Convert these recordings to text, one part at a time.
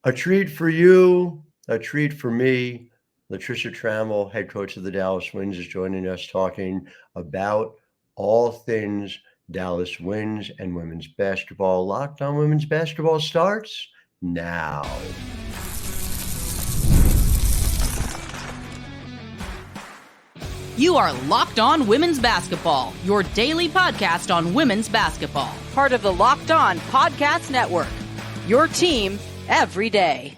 A treat for you, a treat for me. Latricia Trammell, head coach of the Dallas Wings, is joining us talking about all things Dallas Wings and women's basketball. Locked on Women's Basketball starts now. You are Locked On Women's Basketball, your daily podcast on women's basketball. Part of the Locked On Podcast Network, your team every day.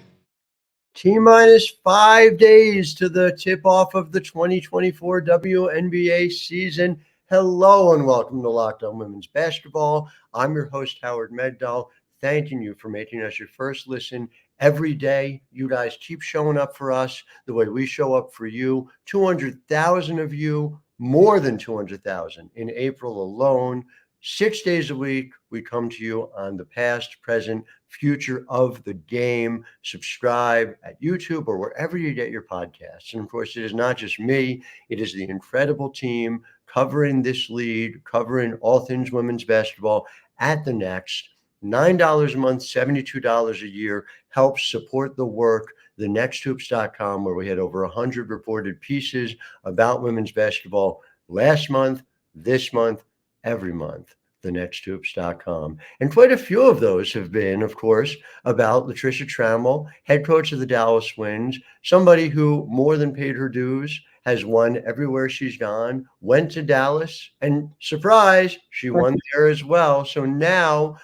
T-minus 5 days to the tip-off of the 2024 WNBA season. Hello and welcome to Locked On Women's Basketball. I'm your host, Howard Megdal, thanking you for making us your first listen every day. You guys keep showing up for us the way we show up for you. 200,000 of you, more than 200,000 in April alone. 6 days a week, we come to you on the past, present, future of the game. Subscribe at YouTube or wherever you get your podcasts. And of course, it is not just me. It is the incredible team covering this league, covering all things women's basketball at the Next. $9 a month, $72 a year helps support the work. TheNextHoops.com, where we had over 100 reported pieces about women's basketball last month, this month, every month. TheNextHoops.com. And quite a few of those have been, of course, about Latricia Trammell, head coach of the Dallas Wings, somebody who more than paid her dues, has won everywhere she's gone, went to Dallas, and surprise, she won there as well. So now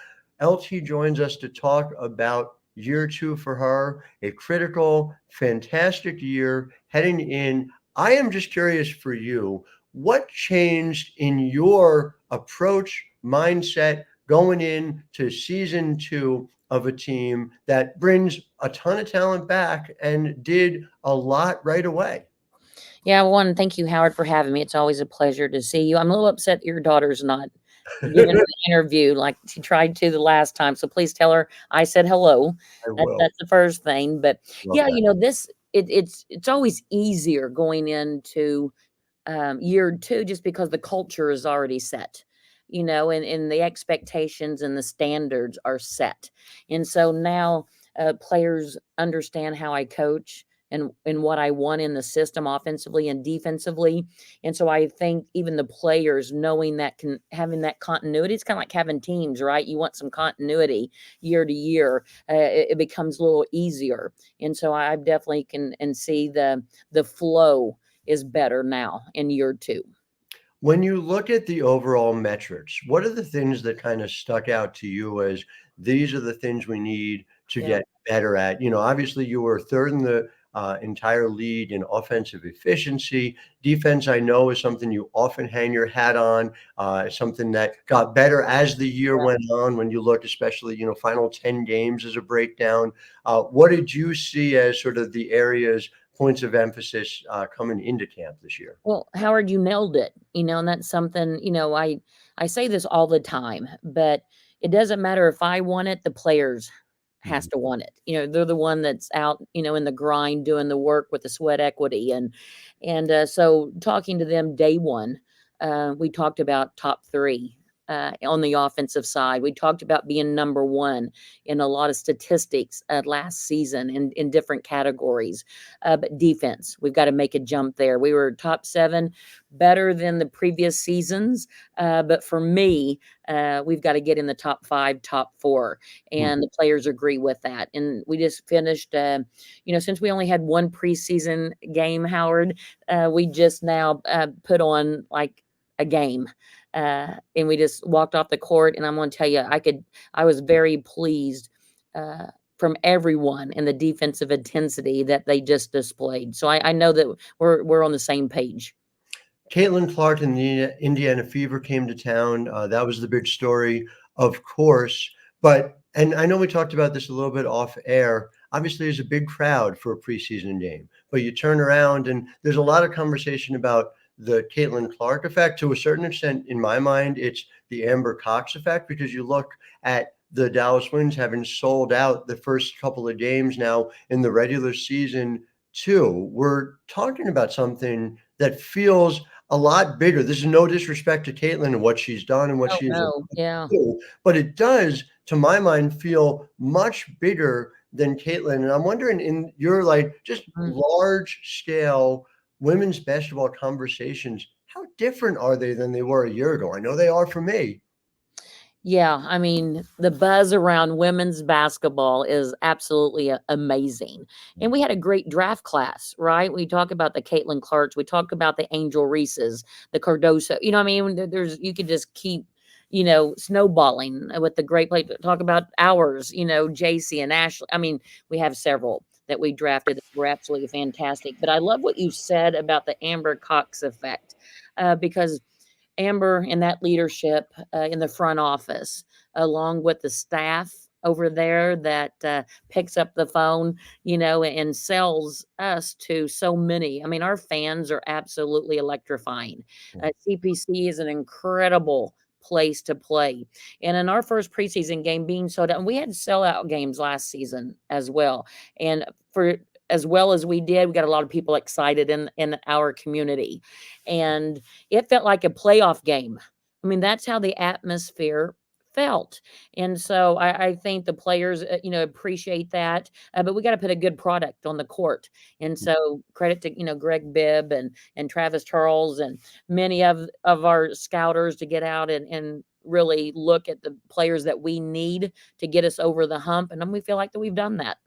LT joins us to talk about year two for her, a critical, fantastic year heading in. I am just curious for you, what changed in your approach, mindset, going into season two of a team that brings a ton of talent back and did a lot right away? Yeah, one, thank you, Howard, for having me. It's always a pleasure to see you. I'm a little upset your daughter's not giving an interview like she tried to the last time. So please tell her I said hello. I will. That's the first thing. But Love yeah, that. it's always easier going into year two just because the culture is already set, and the expectations and the standards are set. And so now players understand how I coach and what I want in the system offensively and defensively. And so I think even the players knowing that having that continuity, it's kind of like having teams, right? You want some continuity year to year. It becomes a little easier. And so I definitely can see the flow is better now in year two. When you look at the overall metrics, what are the things that kind of stuck out to you as these are the things we need to get better at? Obviously you were third in the entire league in offensive efficiency. Defense, I know, is something you often hang your hat on, something that got better as the year went on. When you look, especially, final 10 games as a breakdown, what did you see as sort of the areas, points of emphasis coming into camp this year? Well, Howard, you nailed it, and that's something, I say this all the time, but it doesn't matter if I want it, the players has to want it. They're the one that's out, in the grind, doing the work with the sweat equity. And so talking to them day one, we talked about top three on the offensive side. We talked about being number one in a lot of statistics last season in different categories. But defense, we've got to make a jump there. We were top 7, better than the previous seasons. But for me, we've got to get in the top 5, top 4. And the players agree with that. And we just finished, since we only had one preseason game, Howard, we just now put on like a game. And we just walked off the court, and I'm going to tell you, I was very pleased from everyone in the defensive intensity that they just displayed. So I know that we're on the same page. Caitlin Clark and the Indiana Fever came to town. That was the big story, of course. And I know we talked about this a little bit off air. Obviously, there's a big crowd for a preseason game, but you turn around and there's a lot of conversation about the Caitlin Clark effect. To a certain extent, in my mind, it's the Amber Cox effect, because you look at the Dallas Wings having sold out the first couple of games now in the regular season too. We're talking about something that feels a lot bigger. This is no disrespect to Caitlin and what she's done and what she's yeah. do, but it does, to my mind, feel much bigger than Caitlin. And I'm wondering, in your like just large scale women's basketball conversations, how different are they than they were a year ago? I know they are for me. Yeah, I mean, the buzz around women's basketball is absolutely amazing. And we had a great draft class, right? We talk about the Caitlin Clarks, we talk about the Angel Reeses, the Cardoso. You know, I mean, there's you could just keep, snowballing with the great play. Talk about ours, JC and Ashley. I mean, we have several that we drafted that were absolutely fantastic. But I love what you said about the Amber Cox effect, because Amber and that leadership in the front office, along with the staff over there that picks up the phone, and sells us to so many. I mean, our fans are absolutely electrifying. CPC is an incredible place to play. And in our first preseason game being sold out, and we had sellout games last season as well. And for as well as we did, we got a lot of people excited in our community. And it felt like a playoff game. I mean, that's how the atmosphere felt. And so I think the players, appreciate that. But we got to put a good product on the court. And so credit to, Greg Bibb and Travis Charles and many of our scouters to get out and really look at the players that we need to get us over the hump. And then we feel like that we've done that.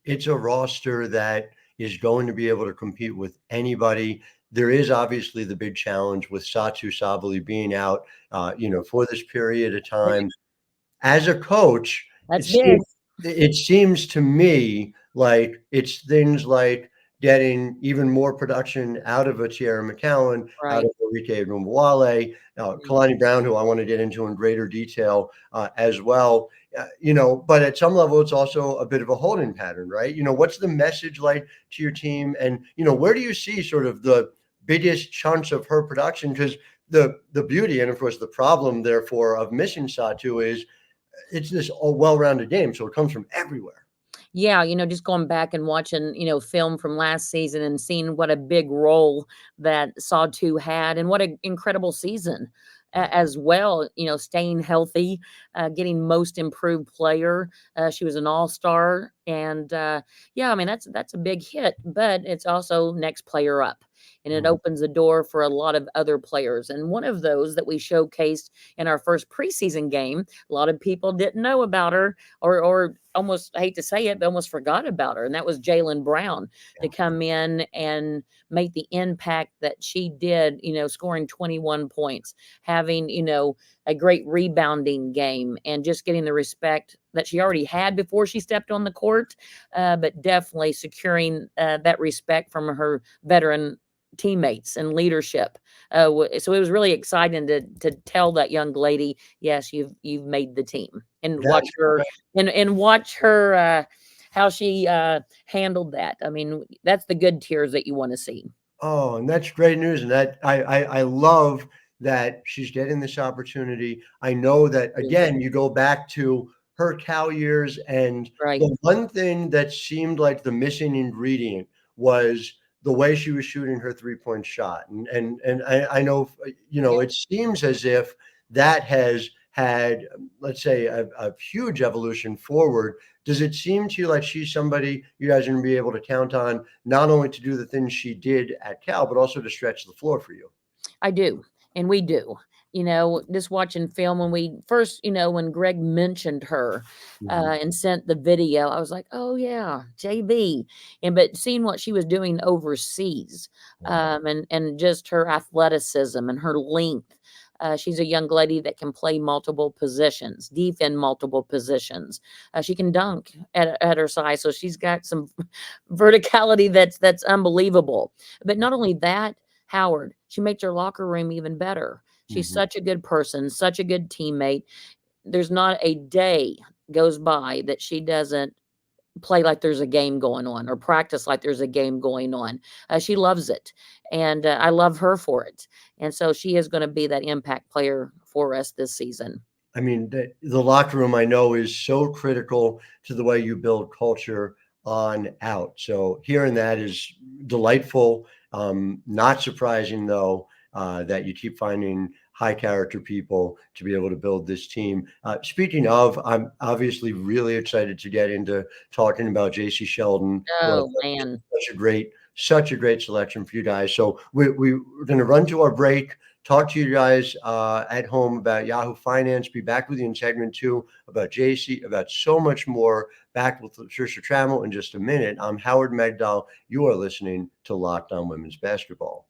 It's a roster that is going to be able to compete with anybody. There is obviously the big challenge with Satu Sabali being out, for this period of time. As a coach, That's big. It seems to me like it's things like getting even more production out of a Tierra McCowan, out Right. of Arike Ogunbowale, Kalani Brown, who I want to get into in greater detail as well. But at some level, it's also a bit of a holding pattern, right? What's the message like to your team? And, where do you see sort of the biggest chunks of her production? Because the beauty and, of course, the problem, therefore, of missing Satu is it's this well-rounded game. So it comes from everywhere. Yeah, just going back and watching, film from last season and seeing what a big role that Sawtooth had and what an incredible season as well, staying healthy, getting most improved player. She was an all-star. And yeah, I mean, that's a big hit, but it's also next player up. And it opens the door for a lot of other players. And one of those that we showcased in our first preseason game, a lot of people didn't know about her or almost, I hate to say it, but almost forgot about her. And that was Jaylen Brown to come in and make the impact that she did, scoring 21 points, having, a great rebounding game and just getting the respect that she already had before she stepped on the court, but definitely securing that respect from her veteran teammates and leadership. So it was really exciting to tell that young lady, yes, you've made the team, and watch her and watch her how she handled that. I mean, that's the good tears that you want to see. Oh, and that's great news. And that I love that she's getting this opportunity. I know that, again, you go back to her Cal years, and Right. the one thing that seemed like the missing ingredient was the way she was shooting her three-point shot. And I know, it seems as if that has had, let's say, a huge evolution forward. Does it seem to you like she's somebody you guys are going to be able to count on, not only to do the things she did at Cal, but also to stretch the floor for you? I do. And we do. Just watching film when we first, when Greg mentioned her and sent the video, I was like, oh, yeah, JB. But seeing what she was doing overseas and just her athleticism and her length. She's a young lady that can play multiple positions, defend multiple positions. She can dunk at her size. So she's got some verticality that's unbelievable. But not only that, Howard, she makes her locker room even better. She's such a good person, such a good teammate. There's not a day goes by that she doesn't play like there's a game going on or practice like there's a game going on. She loves it. And I love her for it. And so she is going to be that impact player for us this season. I mean, the locker room, I know, is so critical to the way you build culture on out. So hearing that is delightful. Not surprising, though, that you keep finding high character people to be able to build this team. Speaking of, I'm obviously really excited to get into talking about JC Sheldon. Oh man. Such a great selection for you guys. So we're going to run to our break, talk to you guys at home about Yahoo Finance, be back with you in segment 2 about JC, about so much more. Back with Latricia Trammell in just a minute. I'm Howard Megdal. You are listening to Locked On Women's Basketball.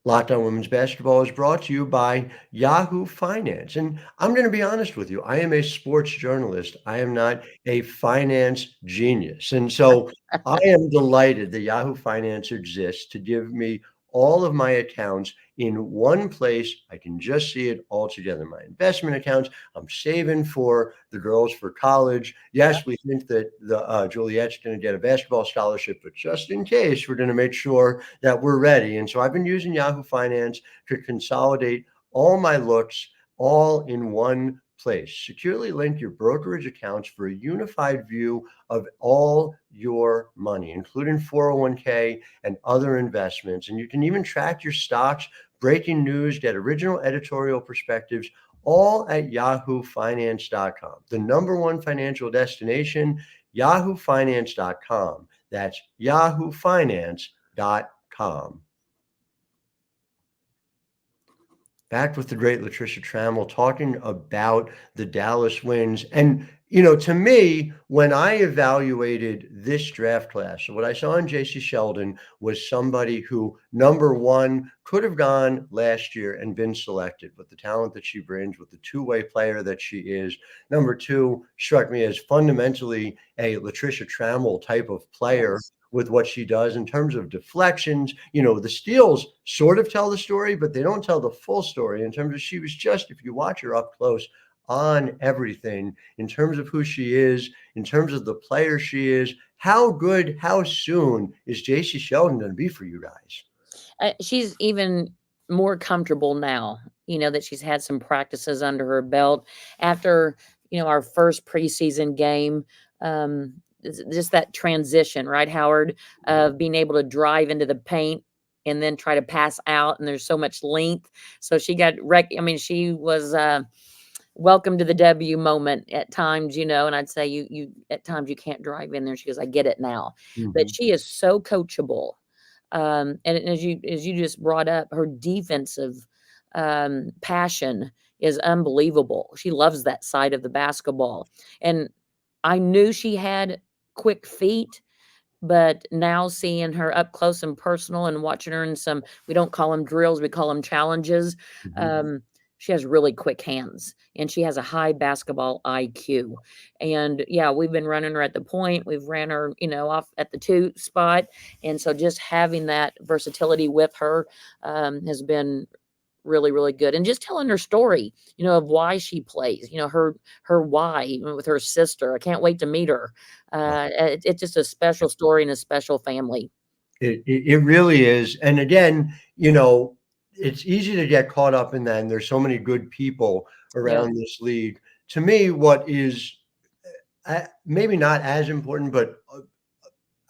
Locked On Women's Basketball is brought to you by Yahoo Finance. And I'm going to be honest with you. I am a sports journalist. I am not a finance genius. And so I am delighted that Yahoo Finance exists to give me all of my accounts in one place. I can just see it all together. My investment accounts, I'm saving for the girls for college. Yes, we think that the Juliet's going to get a basketball scholarship, but just in case, we're going to make sure that we're ready. And so I've been using Yahoo Finance to consolidate all my looks all in one place. Securely link your brokerage accounts for a unified view of all your money, including 401k and other investments. And you can even track your stocks, breaking news, get original editorial perspectives, all at yahoofinance.com. The number one financial destination, yahoofinance.com. That's yahoofinance.com. Back with the great Latricia Trammell talking about the Dallas Wings. And, to me, when I evaluated this draft class, what I saw in JC Sheldon was somebody who, number one, could have gone last year and been selected with the talent that she brings, with the two-way player that she is. Number two, struck me as fundamentally a Latricia Trammell type of player. Yes. With what she does in terms of deflections. The steals sort of tell the story, but they don't tell the full story in terms of she was just, if you watch her up close, on everything in terms of who she is, in terms of the player she is. How good, how soon is Jacy Sheldon going to be for you guys? She's even more comfortable now, that she's had some practices under her belt after, our first preseason game. Just that transition, right, Howard, of being able to drive into the paint and then try to pass out, and there's so much length. So she got she was welcome to the W moment at times, and I'd say you at times you can't drive in there. She goes, I get it now. Mm-hmm. But she is so coachable. And as you just brought up, her defensive passion is unbelievable. She loves that side of the basketball. And I knew she had quick feet, but now seeing her up close and personal and watching her in some, we don't call them drills, we call them challenges. Mm-hmm. She has really quick hands and she has a high basketball IQ. And yeah, we've been running her at the point. We've ran her, off at the 2 spot. And so just having that versatility with her has been really, really good. And just telling her story, of why she plays, her why with her sister. I can't wait to meet her. It's just a special story and a special family. It really is. And again, it's easy to get caught up in that. And there's so many good people around this league. To me, what is maybe not as important, but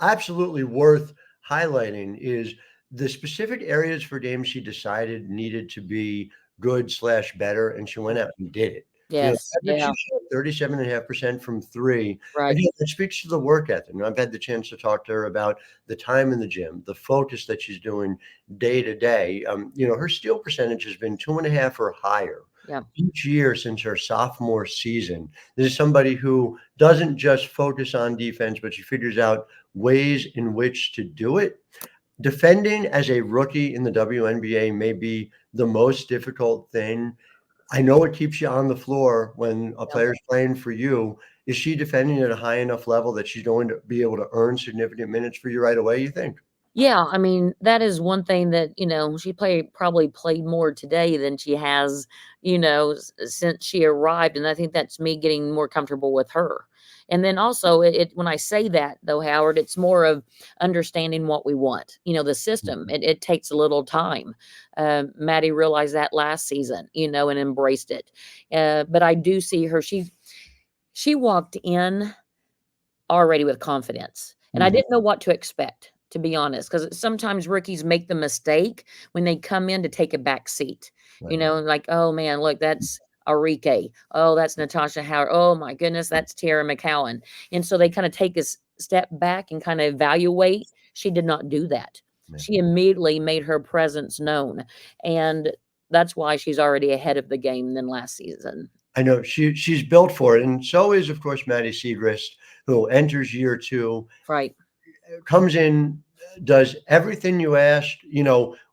absolutely worth highlighting is the specific areas for games she decided needed to be good/better, and she went out and did it. Yes. She shot 37.5% from 3. Right. Again, it speaks to the work ethic. And I've had the chance to talk to her about the time in the gym, the focus that she's doing day to day. Her steal percentage has been 2.5 or higher. Yeah. Each year since her sophomore season. This is somebody who doesn't just focus on defense, but she figures out ways in which to do it. Defending as a rookie in the WNBA may be the most difficult thing. I know it keeps you on the floor when a player's playing for you. Is she defending at a high enough level that she's going to be able to earn significant minutes for you right away, you think? Yeah, that is one thing that, she probably played more today than she has, since she arrived. And I think that's me getting more comfortable with her. And then also when I say that though, Howard, it's more of understanding what we want, the system. It takes a little time. Maddie realized that last season, and embraced it. But I do see her, she walked in already with confidence, and I didn't know what to expect, to be honest, because sometimes rookies make the mistake when they come in to take a back seat. Right. Like, oh man, look, that's Arike. Oh, that's Natasha Howard. Oh my goodness, that's Tara McCowan. And so they kind of take a step back and kind of evaluate. She did not do that. Yeah. She immediately made her presence known. And that's why she's already ahead of the game than last season. I know she's built for it. And so is, of course, Maddie Siegrist, who enters year 2. Right. Comes in, does everything you asked,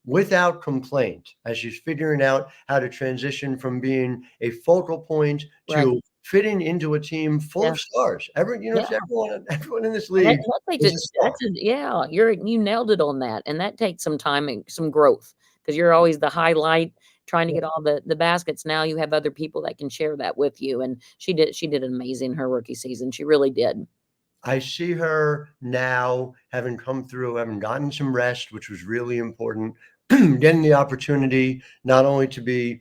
without complaint, as she's figuring out how to transition from being a focal point Right. to fitting into a team full of stars. Everyone in this league is a star. You nailed it on that. And that takes some time and some growth, because you're always the highlight trying to get all the baskets. Now you have other people that can share that with you. And she did amazing her rookie season. She really did. I see her now having come through, having gotten some rest, which was really important, getting the opportunity not only to be,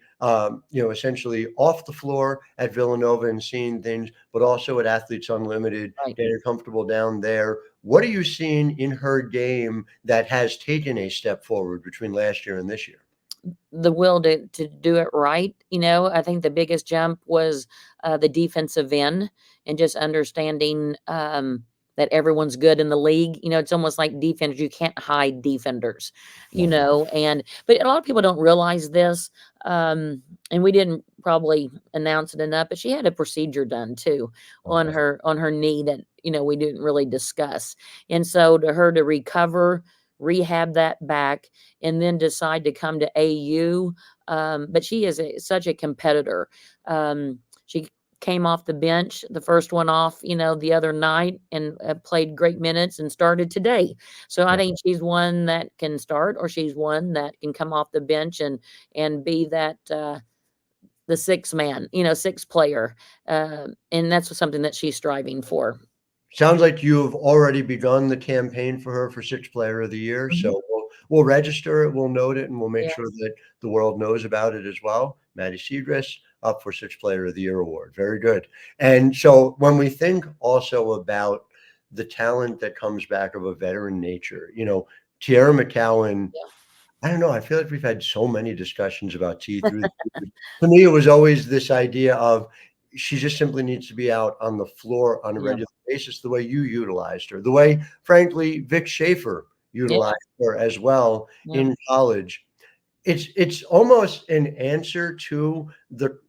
essentially off the floor at Villanova and seeing things, but also at Athletes Unlimited, Right. getting comfortable down there. What are you seeing in her game that has taken a step forward between last year and this year? The will to do it right. I think the biggest jump was the defensive end and just understanding that everyone's good in the league. It's almost like defenders. You can't hide defenders, but a lot of people don't realize this. And we didn't probably announce it enough, but she had a procedure done too on her knee that, we didn't really discuss. And so to her to recover, rehab that back, and then decide to come to AU. But she is such a competitor. She came off the bench, the first one off, the other night, and played great minutes and started today. So I think she's one that can start, or she's one that can come off the bench and be that the sixth man, sixth player. And that's something that she's striving for. Sounds like you've already begun the campaign for her for Sixth Player of the Year. Mm-hmm. So we'll register it, we'll note it, and we'll make sure that the world knows about it as well. Maddie Siegrist up for Sixth Player of the Year award. Very good. And so when we think also about the talent that comes back of a veteran nature, Tara McCowan, I don't know. I feel like we've had so many discussions about T through the years. To me, it was always this idea of she just simply needs to be out on the floor on a regular basis, the way you utilized her, the way, frankly, Vic Schaefer utilized her as well in college. It's almost an answer to the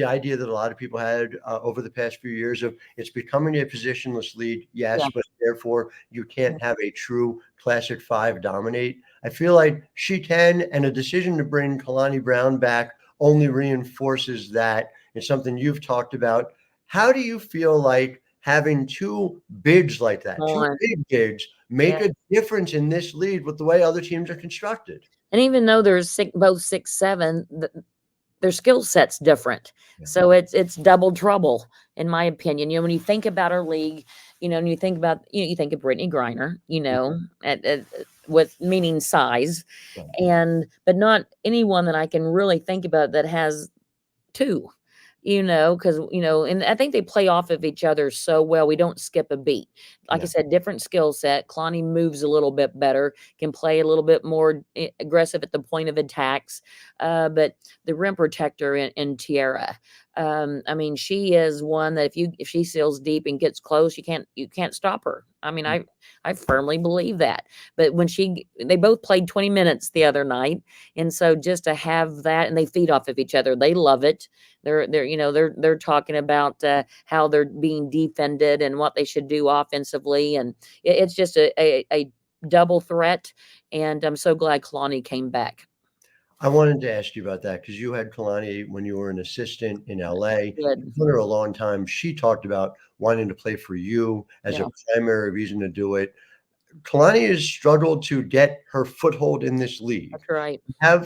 idea that a lot of people had over the past few years of it's becoming a positionless league, but therefore you can't have a true classic 5 dominate. I feel like she can, and a decision to bring Kalani Brown back only reinforces that. It's something you've talked about. How do you feel like having 2 bigs like that, 2 big bigs, make a difference in this league with the way other teams are constructed? And even though there's both 6'7", their skill set's different. So it's double trouble, in my opinion. When you think about our league, and you think about, you think of Brittany Griner, with meaning size, but not anyone that I can really think about that has 2. Because, and I think they play off of each other so well. We don't skip a beat. Like I said, different skill set. Kalani moves a little bit better, can play a little bit more aggressive at the point of attacks. But the rim protector in Tiara, she is one that if she seals deep and gets close, you can't stop her. I firmly believe that. But when they both played 20 minutes the other night, and so just to have that, and they feed off of each other, they love it. They're talking about how they're being defended and what they should do offensively, and it's just a double threat. And I'm so glad Kalani came back. I wanted to ask you about that because you had Kalani when you were an assistant in LA. Good. For a long time, she talked about wanting to play for you as a primary reason to do it. Kalani has struggled to get her foothold in this league. That's right.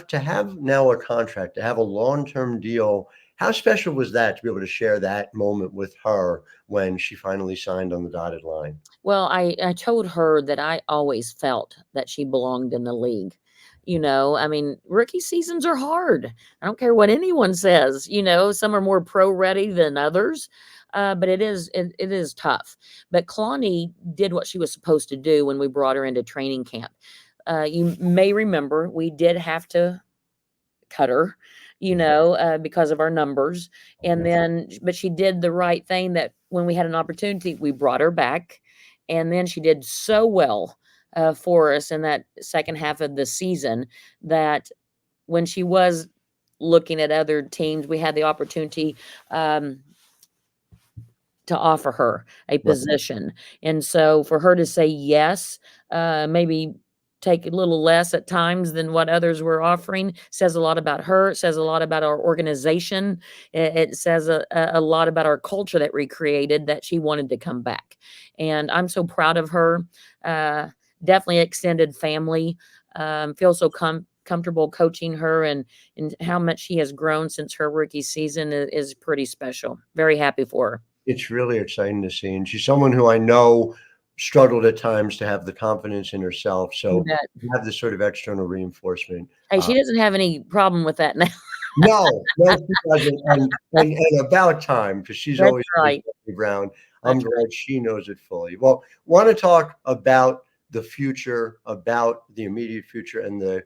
To have now a contract, to have a long-term deal, how special was that to be able to share that moment with her when she finally signed on the dotted line? Well, I told her that I always felt that she belonged in the league. Rookie seasons are hard. I don't care what anyone says, some are more pro ready than others. but it is tough. But Kalani did what she was supposed to do when we brought her into training camp. You may remember we did have to cut her, because of our numbers. But she did the right thing, that when we had an opportunity, we brought her back. And then she did so well for us in that second half of the season that when she was looking at other teams, we had the opportunity to offer her a position. And so for her to say yes, maybe take a little less at times than what others were offering, says a lot about her. It says a lot about our organization. It says a lot about our culture that we created, that she wanted to come back. And I'm so proud of her. Definitely extended family. Feel so comfortable coaching her, and how much she has grown since her rookie season is pretty special. Very happy for her. It's really exciting to see. And she's someone who I know struggled at times to have the confidence in herself. So you have this sort of external reinforcement. Hey, she doesn't have any problem with that now. No, she doesn't. And about time, because she's That's always right. Brown. I'm glad she knows it fully. Well, want to talk about the future, about the immediate future and the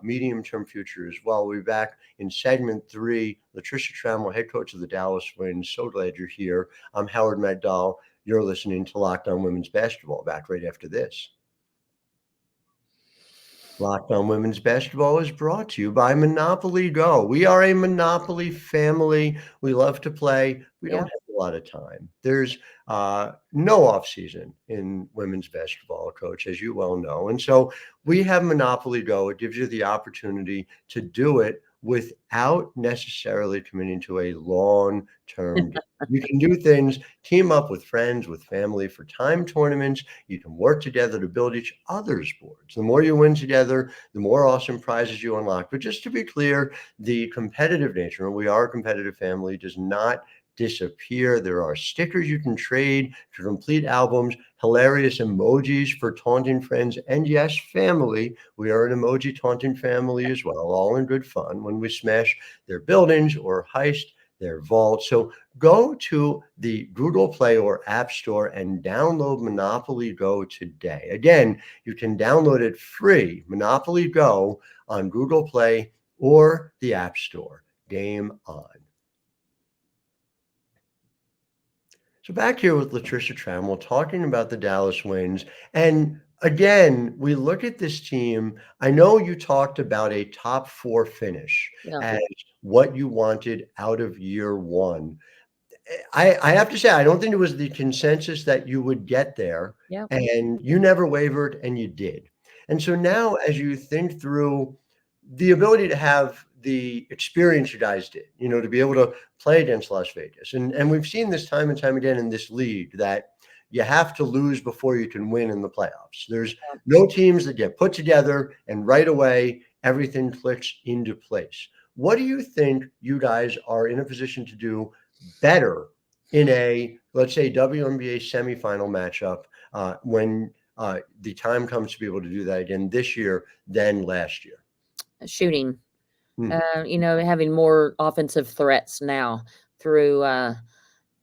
medium-term future as well. We'll be back in segment 3. Latricia Trammell, head coach of the Dallas Wings. So glad you're here. I'm Howard Megdal. You're listening to Locked On Women's Basketball. Back right after this. Locked On Women's Basketball is brought to you by Monopoly Go. We are a Monopoly family. We love to play. We don't have a lot of time. There's no off season in women's basketball, Coach, as you well know. And so we have Monopoly Go. It gives you the opportunity to do it without necessarily committing to a long-term game. You can do things, team up with friends, with family for time tournaments. You can work together to build each other's boards. The more you win together, the more awesome prizes you unlock. But just to be clear, the competitive nature, and we are a competitive family, does not disappear. There are stickers you can trade to complete albums, hilarious emojis for taunting friends, and yes, family. We are an emoji taunting family as well, all in good fun when we smash their buildings or heist their vaults. So go to the Google Play or App Store and download Monopoly Go today. Again, you can download it free, Monopoly Go, on Google Play or the App Store. Game on. So back here with Latricia Trammell talking about the Dallas Wings. And again, we look at this team. I know you talked about a top 4 finish as what you wanted out of year one. I have to say, I don't think it was the consensus that you would get there. And you never wavered, and you did. And so now, as you think through the ability to have the experience you guys did, to be able to play against Las Vegas. And we've seen this time and time again in this league that you have to lose before you can win in the playoffs. There's no teams that get put together and right away everything clicks into place. What do you think you guys are in a position to do better in a, let's say, WNBA semifinal matchup when the time comes to be able to do that again this year than last year? Shooting. Having more offensive threats now through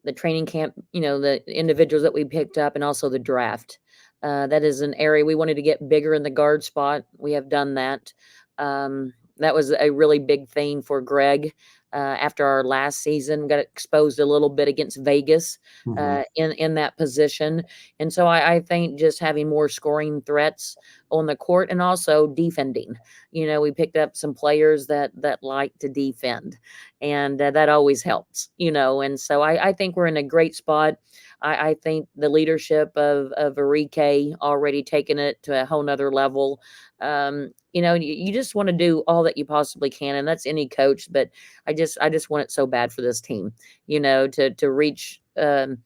the training camp, the individuals that we picked up, and also the draft. That is an area we wanted to get bigger in the guard spot. We have done that. That was a really big thing for Greg. After our last season, got exposed a little bit against Vegas in that position. And so I think just having more scoring threats on the court, and also defending. We picked up some players that like to defend, and that always helps, and so I think we're in a great spot. I think the leadership of Arike already taken it to a whole nother level. You just want to do all that you possibly can, and that's any coach, but I just want it so bad for this team, to reach the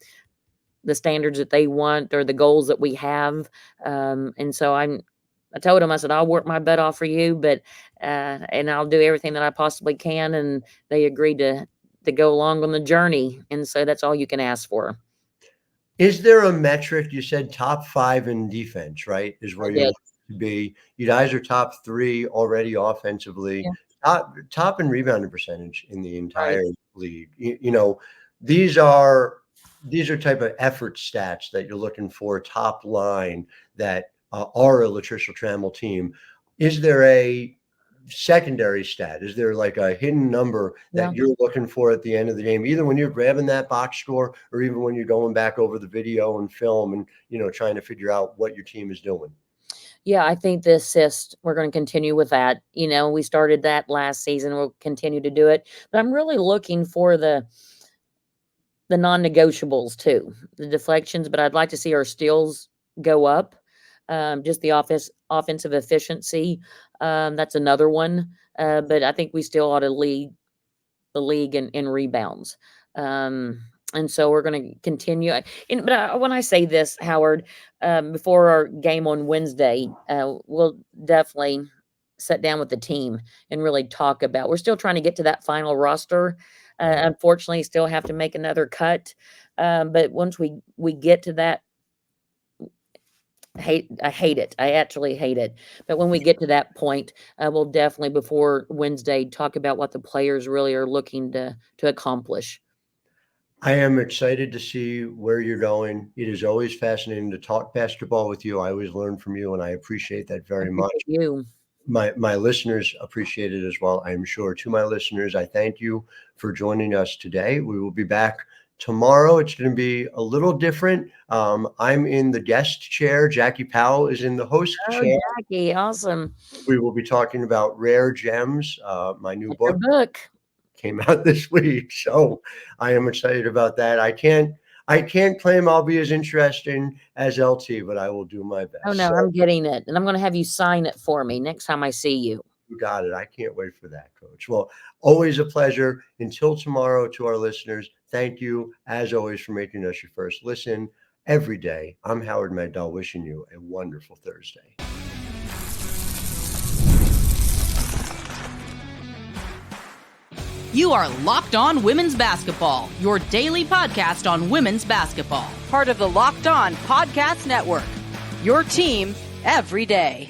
standards that they want, or the goals that we have. And so I told him, I said, I'll work my butt off for you, but and I'll do everything that I possibly can. And they agreed to go along on the journey. And so that's all you can ask for. Is there a metric? You said top 5 in defense, right? Is where you want to be. You guys are top 3 already offensively. Top in rebounding percentage in the entire league. These are these are type of effort stats that you're looking for, top line, that are a Latricia Trammell team. Is there a secondary stat? Is there like a hidden number that you're looking for at the end of the game, either when you're grabbing that box score or even when you're going back over the video and film and, trying to figure out what your team is doing? Yeah, I think the assist, we're going to continue with that. We started that last season. We'll continue to do it. But I'm really looking for the non-negotiables too, the deflections. But I'd like to see our steals go up. Just the offensive efficiency. That's another one. But I think we still ought to lead the league in rebounds. And so we're going to continue. But when I say this, Howard, before our game on Wednesday, we'll definitely sit down with the team and really talk about. We're still trying to get to that final roster. Unfortunately, still have to make another cut. But once we get to that, I hate it. I actually hate it. But when we get to that point, we'll definitely, before Wednesday, talk about what the players really are looking to accomplish. I am excited to see where you're going. It is always fascinating to talk basketball with you. I always learn from you, and I appreciate that very much. You. My listeners appreciate it as well, I'm sure. To my listeners, I thank you for joining us today. We will be back tomorrow. It's going to be a little different. I'm in the guest chair. Jackie Powell is in the host chair. Jackie, awesome. We will be talking about Rare Gems, my new book. Came out this week, so I am excited about that. I can't claim I'll be as interesting as LT, but I will do my best. Oh no, I'm getting it, and I'm going to have you sign it for me next time I see you. You got it. I can't wait for that, Coach. Well, always a pleasure. Until tomorrow, to our listeners, thank you as always for making us your first listen every day. I'm Howard Megdal, wishing you a wonderful Thursday. You are Locked On Women's Basketball, your daily podcast on women's basketball. Part of the Locked On Podcast Network. Your team every day.